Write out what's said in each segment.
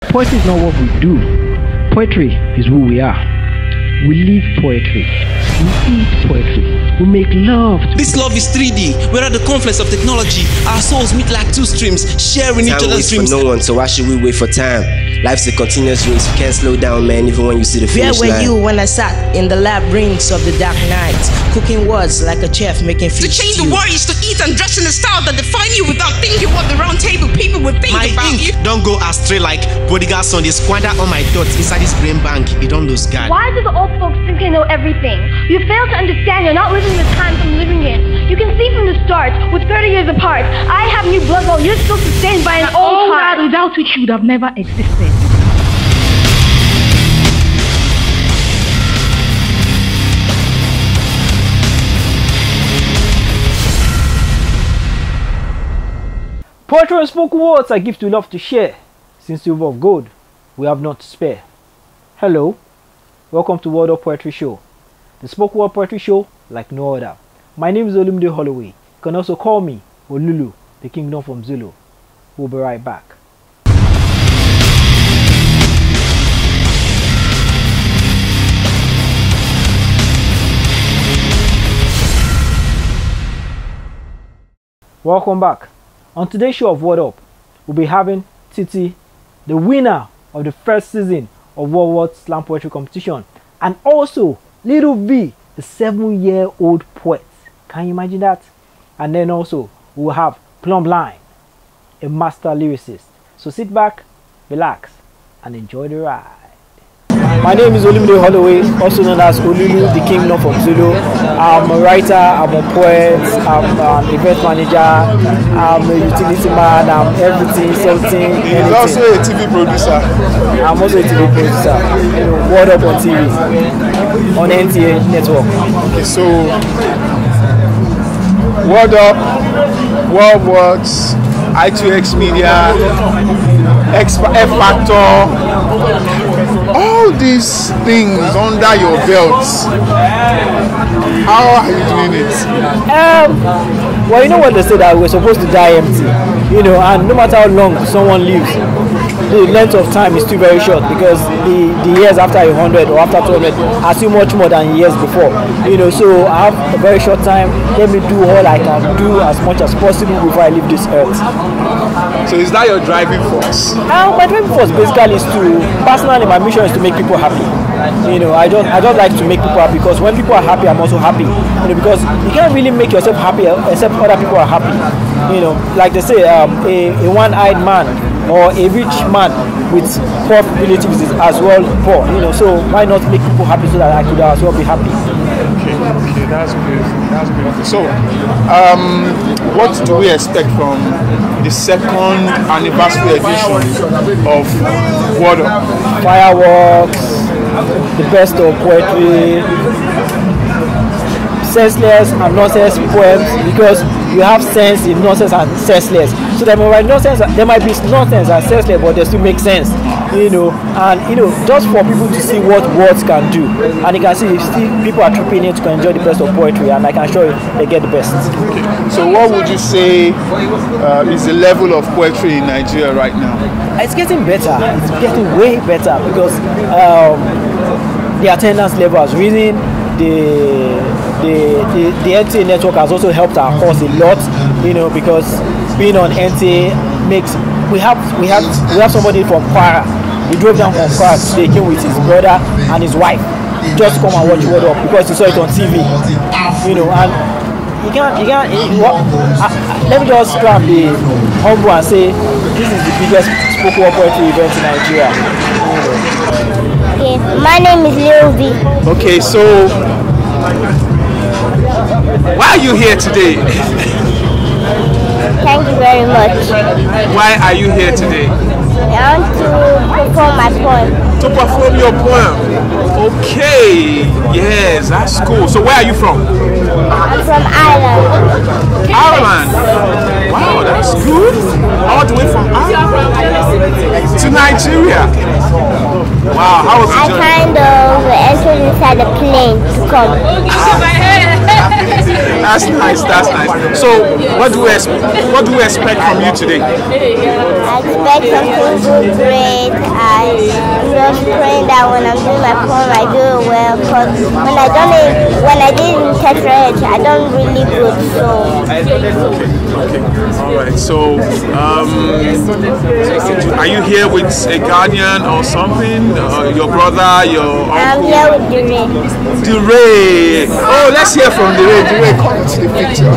Poetry is not what we do. Poetry is who we are. We live poetry. We eat poetry. We make love. This love is 3D. We're at the confluence of technology. Our souls meet like two streams, sharing each other's dreams. For no one, so why should we wait for time? Life's a continuous race. You can't slow down, man, even when you see the finish line. Where were you when I sat in the labyrinths of the dark night, cooking words like a chef making fish To change stew? the words, to eat and dress in a style that define you without thinking what the round table people would think My about ink you. don't go astray like bodyguard son. They squander all my dots inside this brain bank. You don't lose guard. Why do the old folks think they know everything? You fail to understand you're not living the times I'm living in. You can see from the start, we're 30 years apart. I have new blood while you're still sustained by an old heart. Without which you would have never existed. Poetry and spoken words are gifts we love to share. Since silver of gold, we have not to spare. Hello, welcome to World of Poetry Show, the spoken word poetry show like no other. My name is Olumide Holloway. You can also call me Olulu, the kingdom from Zulu. We'll be right back. Welcome back. On today's show of What Up, we'll be having Titi, the winner of the first season of World War Slam Poetry Competition, and also Little V, the 7-year-old poet. Can you imagine that? And then also we'll have Plumbline, a master lyricist. So sit back, relax, and enjoy the ride. My name is Olumide Holloway, also known as Olulu, the kingdom from Zulu. I'm a writer, I'm a poet, I'm an event manager, I'm a utility man, I'm everything, something, anything. He's also a TV producer. I'm also a TV producer. World Up on TV, on NTA network. Okay, so World Up, World Works, I2X Media, F Factor, all these things under your belt. How are you doing it? Well, you know what they say, that we're supposed to die empty, and no matter how long someone lives, the length of time is still very short, because the years after 100 or after 200 are still much more than years before. So I have a very short time. Let me do all I can do as much as possible before I leave this earth. So is that your driving force? My driving force basically is personally, my mission is to make people happy. I don't like to make people happy, because when people are happy, I'm also happy. Because you can't really make yourself happy except other people are happy. Like they say, a one-eyed man or a rich man with poor relatives is as well poor. So why not make people happy so that I could as well be happy? Okay, that's beautiful. So, what do we expect from the second anniversary edition of World Up? Fireworks, the best of poetry, senseless and nonsense poems, because you have sense in nonsense and senseless. So there might be nonsense and senseless, but they still make sense. Just for people to see what words can do, and you can see people are tripping in to enjoy the best of poetry, and I can show you they get the best. Okay. So what would you say is the level of poetry in Nigeria right now? It's getting better. It's getting way better, because the attendance level has risen. The NTA network has also helped our cause a lot, because being on NTA makes we have somebody from Kwara. He drove down from Kwara today, came with his brother and his wife, just come and watch World Up because he saw it on TV, and you can't. Let me just try and be humble and say this is the biggest spoken word poetry event in Nigeria. Okay, my name is Leo V. Okay, so why are you here today? Thank you very much. Why are you here today? I want to perform my poem. To perform your poem. Okay, yes, that's cool. So where are you from? I'm from Ireland. Ireland? Wow, that's good. All the way from Ireland to Nigeria. Wow, how was the journey? I kind of entered inside the plane to come. That's nice, that's nice. So, what do we expect from you today? I expect something good, great, just praying that when I'm doing my poem, I do it well. Because when I did it in Tetra H, I don't really good. So. Okay. All right. So, are you here with a guardian or something? Your brother, your uncle? I'm here with DeRay. DeRay. Oh, let's hear from DeRay. DeRay, come to the picture.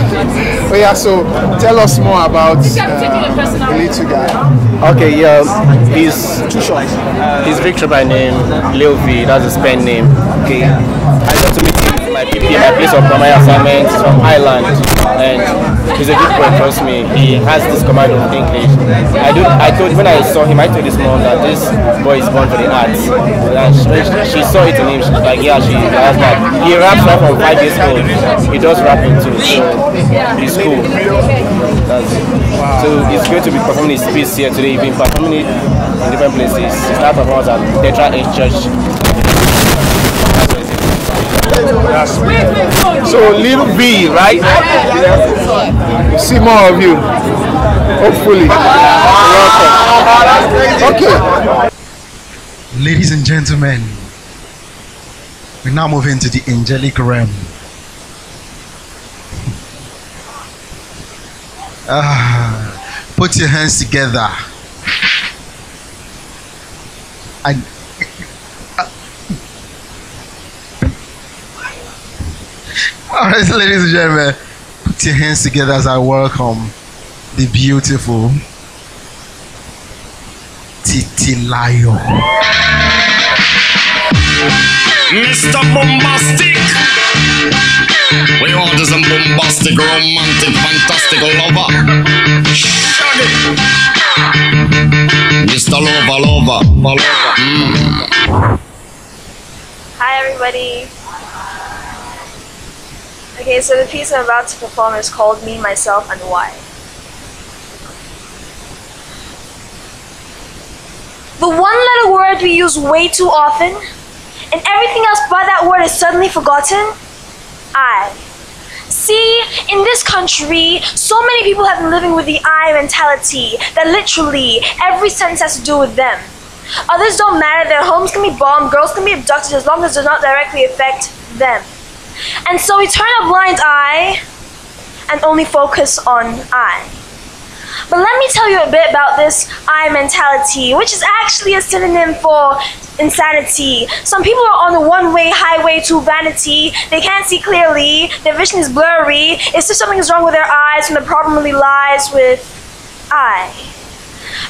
Oh yeah. So, tell us more about the little guy. Okay. Yeah. He's Victor by name. Leo V. That's his pen name. Okay. I got to meet him in my PP, my place of primary assignment from Ireland, and he's a good boy. Trust me, he has this command of English. When I saw him, I told his mom that this boy is born for the arts. And she saw it in him. She was like, yeah, she has that. He raps right from 5 years old. He does rapping too. So he's cool. So he's going to be performing his piece here today. He's been performing it in different places. He started performing at Tetra H Church. So Little V, right? We'll see more of you. Hopefully. Welcome. Okay. Ladies and gentlemen, we now move into the angelic realm. Put your hands together. And alright, ladies and gentlemen, put your hands together as I welcome the beautiful Titilayo. Mr. Bombastic, we order some bombastic, romantic, fantastic lover. Shaggy, Mr. Lover. Hi everybody. Okay, so the piece I'm about to perform is called Me, Myself, and Why. The one-letter word we use way too often, and everything else but that word is suddenly forgotten. I. See, in this country, so many people have been living with the I mentality, that literally every sentence has to do with them. Others don't matter, their homes can be bombed, girls can be abducted as long as it does not directly affect them. And so we turn a blind eye and only focus on I. But let me tell you a bit about this I mentality, which is actually a synonym for insanity. Some people are on the one-way highway to vanity. They can't see clearly. Their vision is blurry. It's just something is wrong with their eyes, and the problem really lies with I.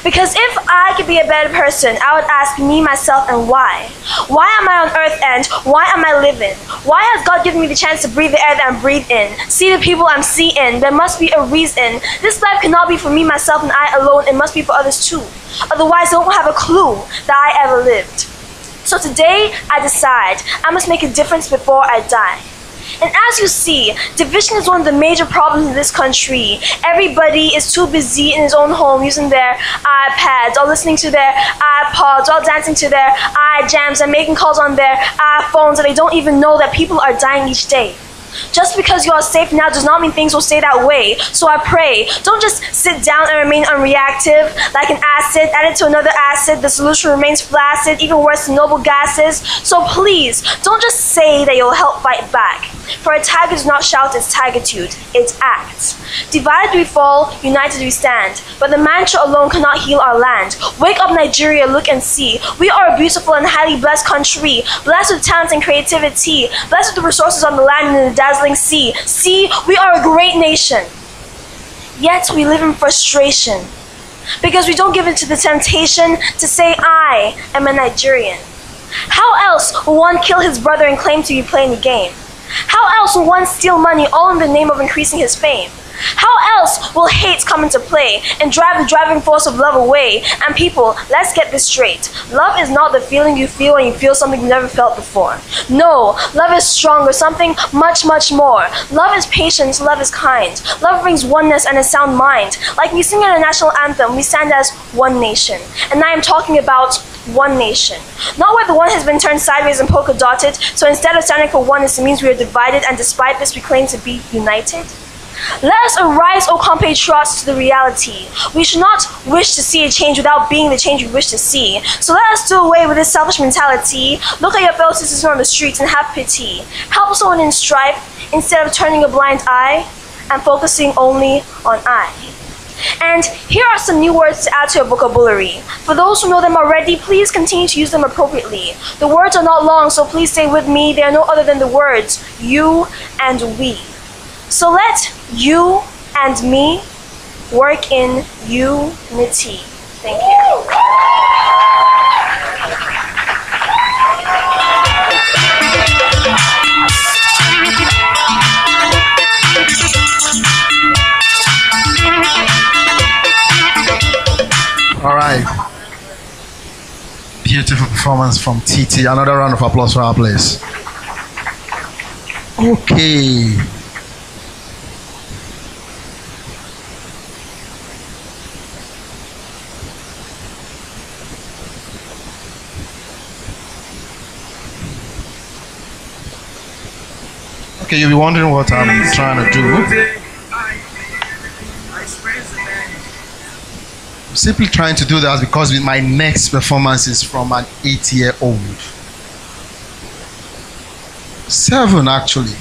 Because if I could be a better person, I would ask me, myself, and why. Why am I on earth, and why am I living? Why has God given me the chance to breathe the air that I'm breathed in? See the people I'm seeing. There must be a reason. This life cannot be for me, myself, and I alone. It must be for others too. Otherwise, I won't have a clue that I ever lived. So today, I decide I must make a difference before I die. And as you see, division is one of the major problems in this country. Everybody is too busy in his own home using their iPads or listening to their iPods or dancing to their iJams and making calls on their iPhones, and they don't even know that people are dying each day. Just because you are safe now does not mean things will stay that way. So I pray, don't just sit down and remain unreactive. Like an acid, added to another acid, the solution remains flaccid, even worse than noble gases. So please, don't just say that you'll help fight back. For a tiger does not shout its tigertude, it acts. Divided we fall, united we stand. But the mantra alone cannot heal our land. Wake up Nigeria, look and see. We are a beautiful and highly blessed country, blessed with talent and creativity, blessed with the resources on the land and in the dazzling sea. See, we are a great nation. Yet we live in frustration because we don't give in to the temptation to say I am a Nigerian. How else will one kill his brother and claim to be playing the game? How else will one steal money all in the name of increasing his fame? How else will hate come into play and drive the driving force of love away? And people, let's get this straight. Love is not the feeling you feel when you feel something you never felt before. No, love is stronger, something much, much more. Love is patience, love is kind. Love brings oneness and a sound mind. Like we sing in our national anthem, we stand as one nation. And I am talking about one nation. Not where the one has been turned sideways and polka dotted, so instead of standing for oneness, it means we are divided, and despite this we claim to be united. Let us arise, O compatriots, to the reality. We should not wish to see a change without being the change we wish to see. So let us do away with this selfish mentality. Look at your fellow citizens on the streets and have pity. Help someone in strife instead of turning a blind eye and focusing only on I. And here are some new words to add to your vocabulary. For those who know them already, please continue to use them appropriately. The words are not long, so please stay with me. They are no other than the words you and we. So let you and me work in unity. Thank you. All right. Beautiful performance from TT. Another round of applause for our place. Okay. Okay, you'll be wondering what I'm trying to do. I'm simply trying to do that because my next performance is from an 8-year-old. 7 actually.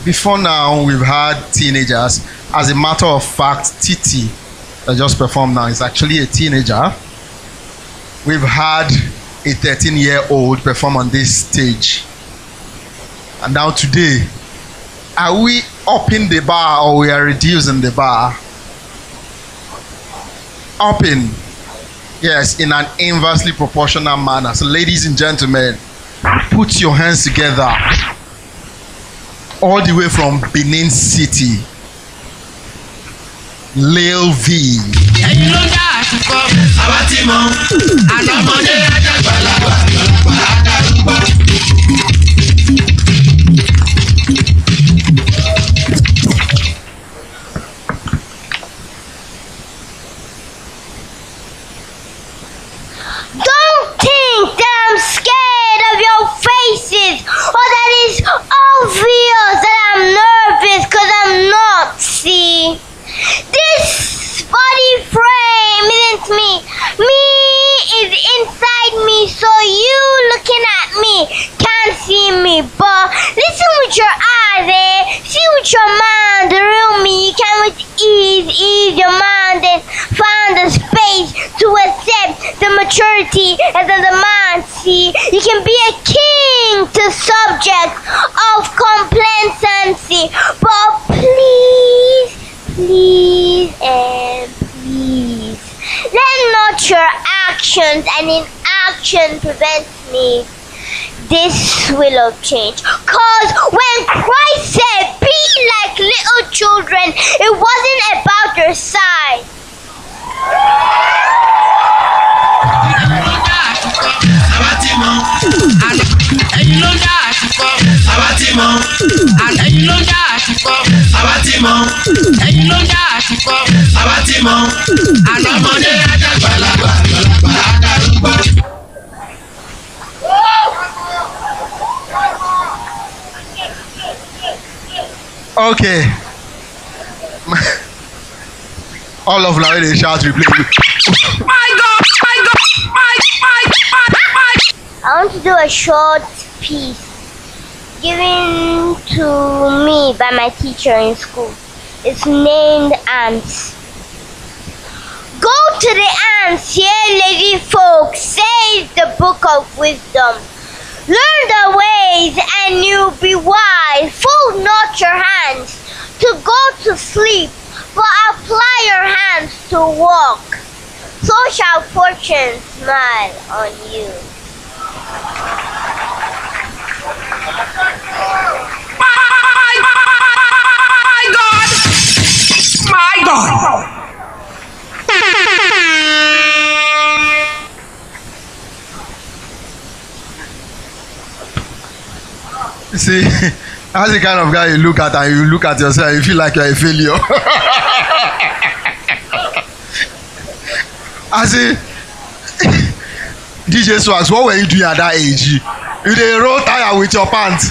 Before now, we've had teenagers. As a matter of fact, TT that just performed now is actually a teenager. We've had a 13-year-old perform on this stage. And now today, are we upping the bar or we are reducing the bar? Upping, yes, in an inversely proportional manner. So ladies and gentlemen, put your hands together all the way from Benin City. Lil V. Don't think that I'm scared of your faces or that it's obvious that I'm nervous because I'm not, see? This body frame isn't me. Me is inside me, so you looking at me can't see me. But listen with your eyes, see with your mind, the real me. You can with ease your mind and find the space to accept the maturity and the mind. See, you can be a king to subject of complacency. But please, and please, let not your actions and inaction prevent me. This will of change. Cause when Christ said, be like little children, it wasn't about your size. Okay. All of Larry they shout replay. My God! I want to do a short piece given to me by my teacher in school. It's named Ants. Go to the ants, ye lazy folks, says the book of wisdom. Learn their ways and you'll be wise. Fold not your hands to go to sleep, but apply your hands to walk. So shall fortune smile on you. My God! You see, that's the kind of guy you look at and you look at yourself and you feel like you're a failure. I say, DJ Swags, what were you doing at that age? You did roll tire with your pants.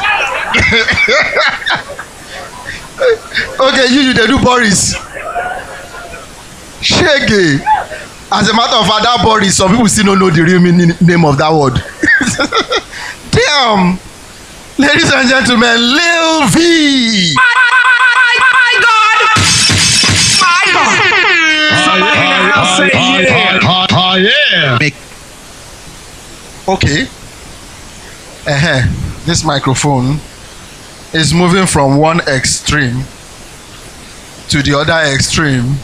Okay, you they do Boris. Shaggy. As a matter of fact, that Boris, some people still don't know the real name of that word. Damn. Ladies and gentlemen, Lil V. Okay. This microphone is moving from one extreme to the other extreme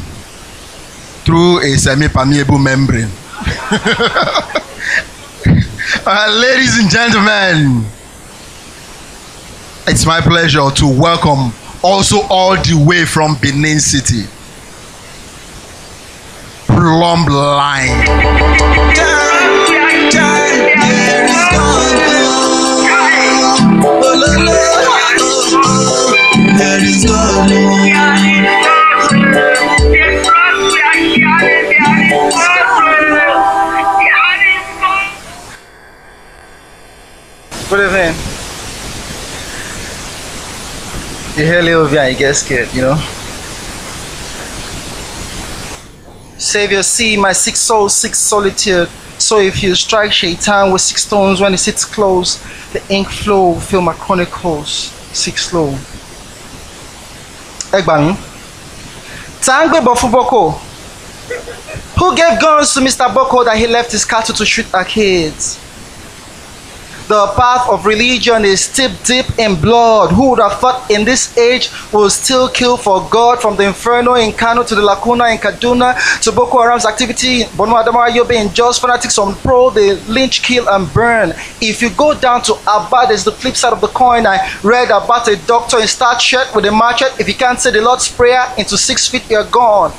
through a semi-permeable membrane. Ladies and gentlemen, it's my pleasure to welcome also all the way from Benin City, Plumb Line. Good evening. You hear Lil V and you get scared, you know? Savior, see my sick soul, sick solitude. So if you strike Shaitan with 6 stones when it sits close, the ink flow will fill my chronicles. 6 slow. Egbami. Tangbe Bofuboko. Who gave guns to Mr. Boko that he left his cattle to shoot at kids? The path of religion is steeped deep in blood. Who would have thought in this age will still kill for God? From the Inferno in Kano to the Lacuna in Kaduna to Boko Haram's activity in Borno Adamawa Yobe in Jos, fanatics on pro, they lynch, kill and burn. If you go down to Abba, there's the flip side of the coin. I read about a doctor in starched shirt with a machete. If you can't say the Lord's Prayer into 6 feet, you're gone.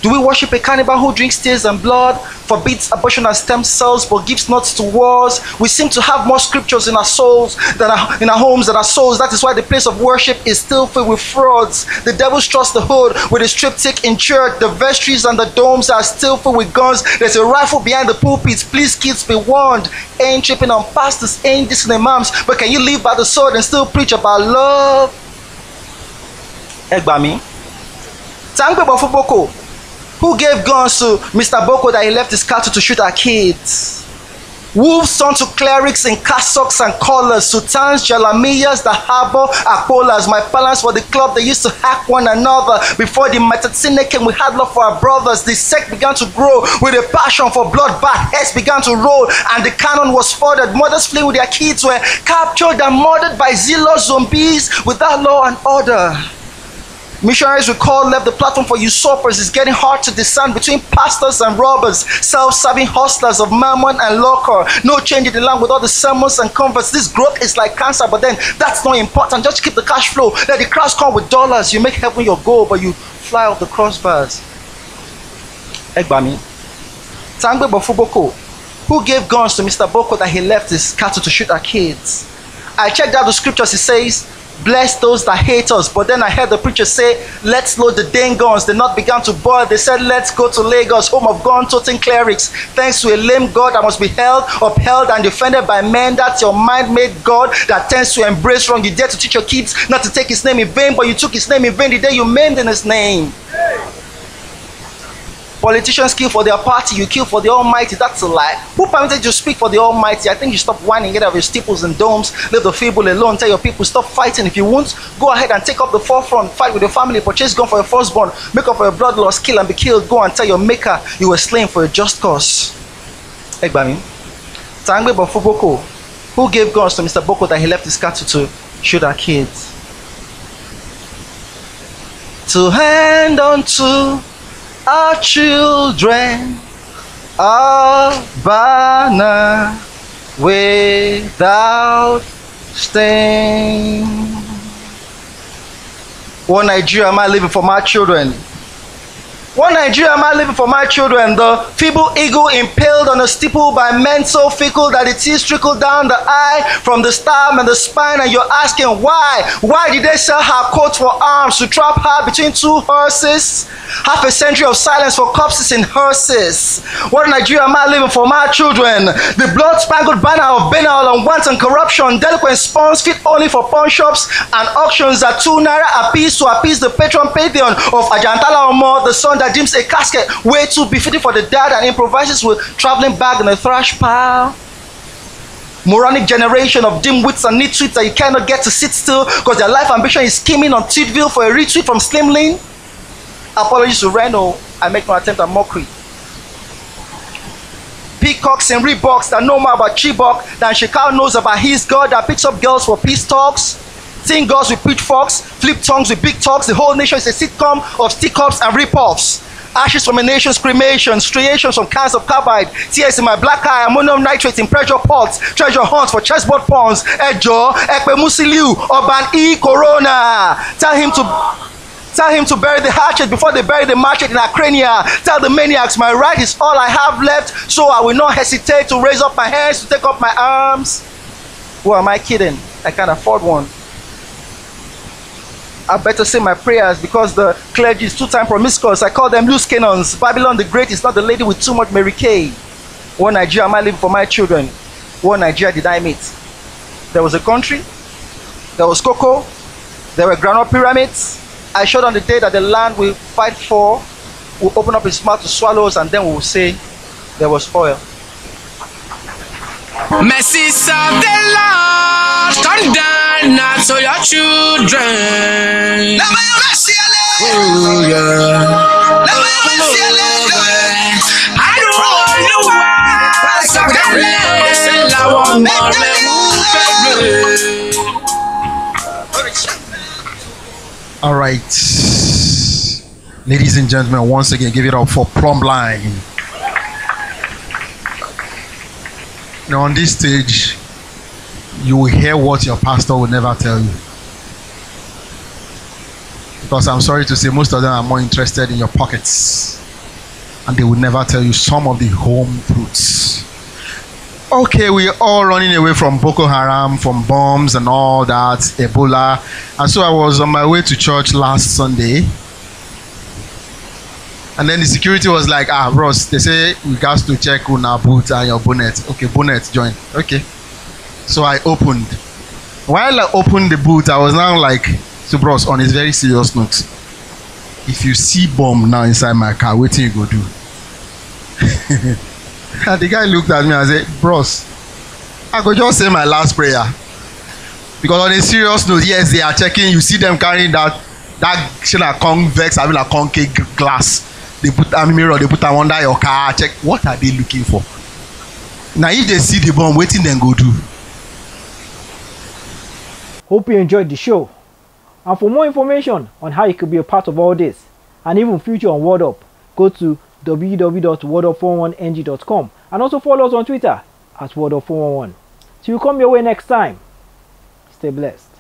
Do we worship a cannibal who drinks tears and blood, forbids abortion and stem cells, but gives nuts to wars? We seem to have more scriptures in our souls than in our homes than our souls. That is why the place of worship is still filled with frauds. The devils trust the hood with a triptych in church. The vestries and the domes are still filled with guns. There's a rifle behind the pulpits. Please, kids, be warned. Ain't tripping on pastors, ain't dissing imams, but can you live by the sword and still preach about love? Egbami. Tangbe Bofuboko. Who gave guns to Mr. Boko that he left his cattle to shoot at kids? Wolves turned to clerics in cassocks and collars, sultans, jalamiyas, the harbor, apolas. My balance for the club, they used to hack one another. Before the Matatsine came, we had love for our brothers. The sect began to grow with a passion for bloodbath. Heads began to roll and the cannon was furthered. Mothers fleeing with their kids were captured and murdered by zealous zombies without law and order. Missionaries we call left the platform for usurpers. It's getting hard to discern between pastors and robbers, self-serving hustlers of mammon and lucre. No change in the land with all the sermons and converts. This growth is like cancer, but then that's not important. Just keep the cash flow. Let the crowds come with dollars. You make heaven your goal, but you fly off the crossbars. Egbami. Tangbe Bofuboko. Who gave guns to Mr. Boko that he left his cattle to shoot at kids? I checked out the scriptures. It says, bless those that hate us. But then I heard the preacher say, let's load the dang guns. They not began to boil. They said, let's go to Lagos, home of gun-toting clerics. Thanks to a lame God that must be held, upheld and defended by men. That's your mind-made God that tends to embrace wrong. You dare to teach your kids not to take his name in vain, but you took his name in vain the day you maimed in his name. Politicians kill for their party, you kill for the Almighty. That's a lie. Who permitted you to speak for the Almighty? I think you stop whining, get out of your steeples and domes, leave the feeble alone, tell your people stop fighting. If you won't, go ahead and take up the forefront, fight with your family, purchase gun for your firstborn, make up for your blood loss, kill and be killed. Go and tell your maker you were slain for a just cause. Egbami. Tangbe Bofuboko. Who gave guns to Mr. Boko that he left his cattle to shoot at kids? To hand unto our children a banner without stain. One Nigeria am I living for my children? What Nigeria am I living for my children? The feeble eagle impaled on a steeple by men so fickle that the tears trickle down the eye from the stem and the spine, and you're asking why? Why did they sell her coat for arms to trap her between two hearses? Half a century of silence for corpses in hearses. What Nigeria am I living for my children? The blood-spangled banner of banal and wanton corruption, delinquent spawns fit only for pawn shops and auctions at 2 naira apiece to appease the patron pantheon of Ajantala Omo, the son that deems a casket way too befitting for the dead and improvises with traveling bag in a thrash pile. Moronic generation of dim-wits and nitwits that you cannot get to sit still because their life ambition is skimming on Tweetville for a retweet from Slimlin. Apologies to Reno, I make no attempt at mockery. Peacocks and Reeboks that know more about Chibok than Shekau knows about his God that picks up girls for peace talks. Teen girls with pitchforks, flip tongues with big talks. The whole nation is a sitcom of stick-ups and rip-offs. Ashes from a nation's cremation, striations from cans of carbide, tears in my black eye, ammonium nitrate in pressure pots, treasure hunts for chessboard pawns, Ejo, Ekpe Musiliu, Oban E. Corona. Tell him to bury the hatchet before they bury the machete in our crania. Tell the maniacs my right is all I have left, so I will not hesitate to raise up my hands, to take up my arms. Who am I kidding? I can't afford one. I better say my prayers because the clergy is two-time promiscuous. I call them loose cannons. Babylon the Great is not the lady with too much Mary Kay. What Nigeria am I living for my children? What Nigeria did I meet? There was a country, there was cocoa, there were granite pyramids. I showed on the day that the land we fight for will open up its mouth to swallows, and then we will say there was oil. Mercy of the Lord, come down now to your children. Oh, yeah. I don't know why, so I All right, ladies and gentlemen, once again, give it up for Plumbline. Now, on this stage, you will hear what your pastor will never tell you. Because I'm sorry to say, most of them are more interested in your pockets, and they will never tell you some of the home truths. Okay, we're all running away from Boko Haram, from bombs and all that, Ebola. And so I was on my way to church last Sunday. And then the security was like, bros, they say we got to check on our boot and your bonnet. Okay, bonnet, join. Okay. So I opened. While I opened the boot, I was now like, so bros, on a very serious note, if you see bomb now inside my car, what you go do? And the guy looked at me and said, bros, I could just say my last prayer. Because on a serious note, yes, they are checking. You see them carrying that convex, I mean a concave glass. They put a mirror, they put them under your car. Check, what are they looking for? Now, if they see the bomb, waiting, then go do. Hope you enjoyed the show. And for more information on how you could be a part of all this, and even future on Word Up, go to www.wordup411ng.com and also follow us on Twitter at WordUp411. Till we come your way next time, stay blessed.